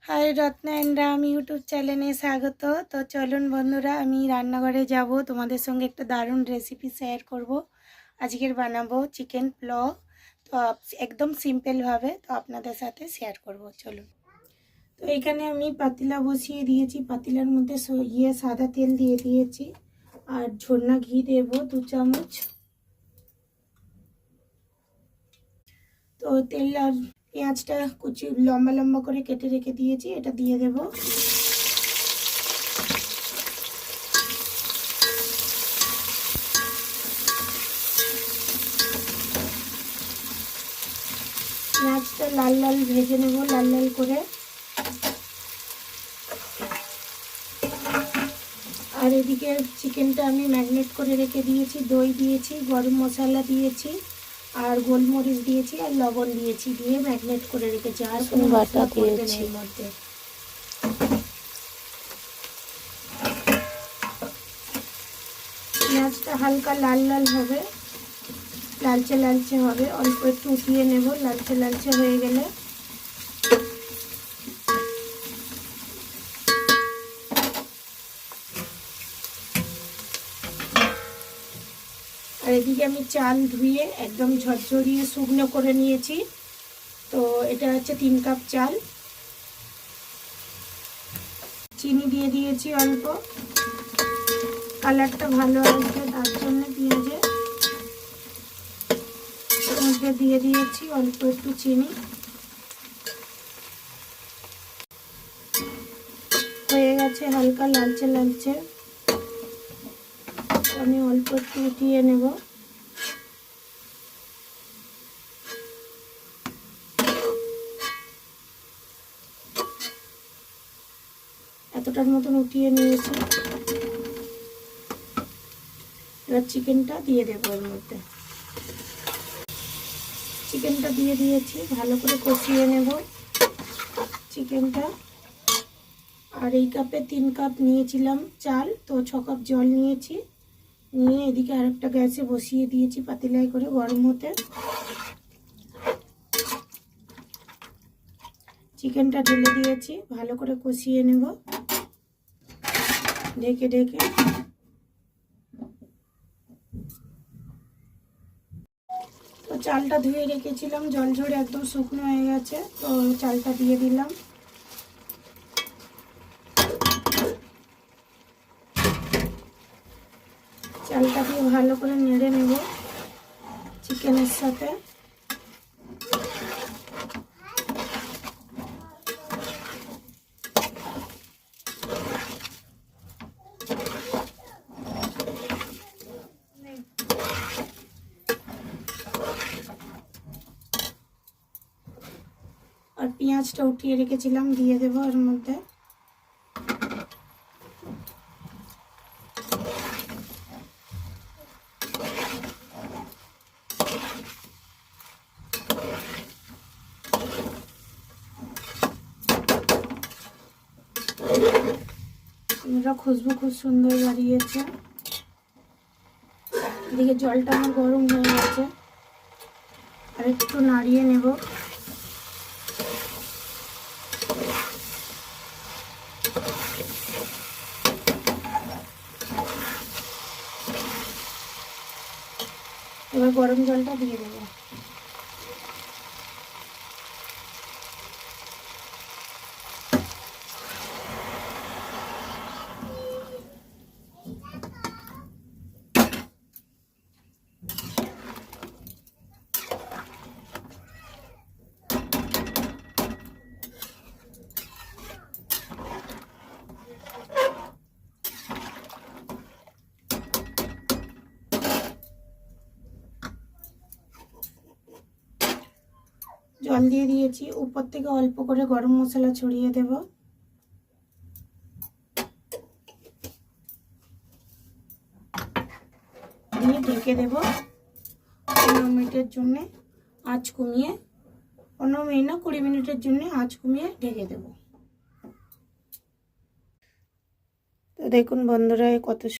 High Ratna and Ram YouTube চ্যানেলে স্বাগত। তো চলুন বন্ধুরা, আমি রান্নাঘরে যাব, তোমাদের সঙ্গে একটা দারুণ রেসিপি শেয়ার করব। আজকের বানাবো চিকেন পোলাও। তো একদম সিম্পলভাবে তো আপনাদের সাথে শেয়ার করব। চলুন। তো এখানে আমি পাতিলা বসিয়ে দিয়েছি, পাতিলার মধ্যে সাদা তেল দিয়ে দিয়েছি আর ঝর্ণা ঘি দেব 2 চামচ। তো তেল আর পেঁয়াজটা কুচি লম্বা লম্বা করে কেটে রেখে দিয়েছি, এটা দিয়ে দেব। পেঁয়াজটা লাল লাল ভেজে নেব, লাল লাল করে। আর এদিকে চিকেনটা আমি ম্যারিনেট করে রেখে দিয়েছি, দই দিয়েছি, গরম মশলা দিয়েছি আর গোলমরিচ দিয়েছি আর লবণ দিয়েছি, দিয়ে ম্যারিনেট করে রেখেছি। আর কোনো মশলা পড়বে না এর মধ্যে। পেঁয়াজটা হালকা লাল লাল হবে, লালচে লালচে হবে, অল্প একটু উঠিয়ে নেব। লালচে লালচে হয়ে গেলে আর এদিকে আমি চাল ধুয়ে একদম ঝরঝরিয়ে শুকনো করে নিয়েছি। তো এটা হচ্ছে 3 কাপ চাল। চিনি দিয়ে দিয়েছি অল্প, কালারটা ভালো আসবে তার জন্য পেঁয়াজের মধ্যে দিয়ে দিয়েছি অল্প একটু চিনি। হয়ে গেছে হালকা লালচে লালচে, আমি অল্প একটু উঠিয়ে নেব। এতটার মতন উঠিয়ে নিয়েছি। এবার চিকেনটা দিয়ে দেবো এর মধ্যে। চিকেনটা দিয়ে দিয়েছি, ভালো করে কষিয়ে নেব চিকেনটা। আর এই কাপে 3 কাপ নিয়েছিলাম চাল, তো 6 কাপ জল নিয়েছি। নিয়ে এদিকে আরেকটা গ্যাসে বসিয়ে দিয়েছি পাতিলায় করে গরম হতে। চিকেনটা ঢেলে দিয়েছি, ভালো করে কষিয়ে নেব ঢেকে ঢেকে। তো চালটা ধুয়ে রেখেছিলাম, জল ঝরে একদম শুকনো হয়ে গেছে। তো চালটা দিয়ে দিলাম। চালটা দিয়ে ভালো করে নেড়ে নেব চিকেনের সাথে। আর পেঁয়াজটা উঠিয়ে রেখেছিলাম দিয়ে দেবো এর মধ্যে। খুশবু খুব সুন্দর বাড়িয়েছে। এদিকে জলটা আমার গরম হয়ে গেছে, আর একটু নাড়িয়ে নেব। এবার গরম জলটা দিয়ে দেবো। জল দিয়ে দিয়েছি, উপর থেকে অল্প করে গরম মশলা ছড়িয়ে দেব। দিয়ে ঢেকে দেব 15 মিনিটের জন্য, আঁচ কমিয়ে। 15 মিনিট না 20 মিনিটের জন্য আঁচ কমিয়ে ঢেকে দেব। তো দেখুন বন্ধুরা, কত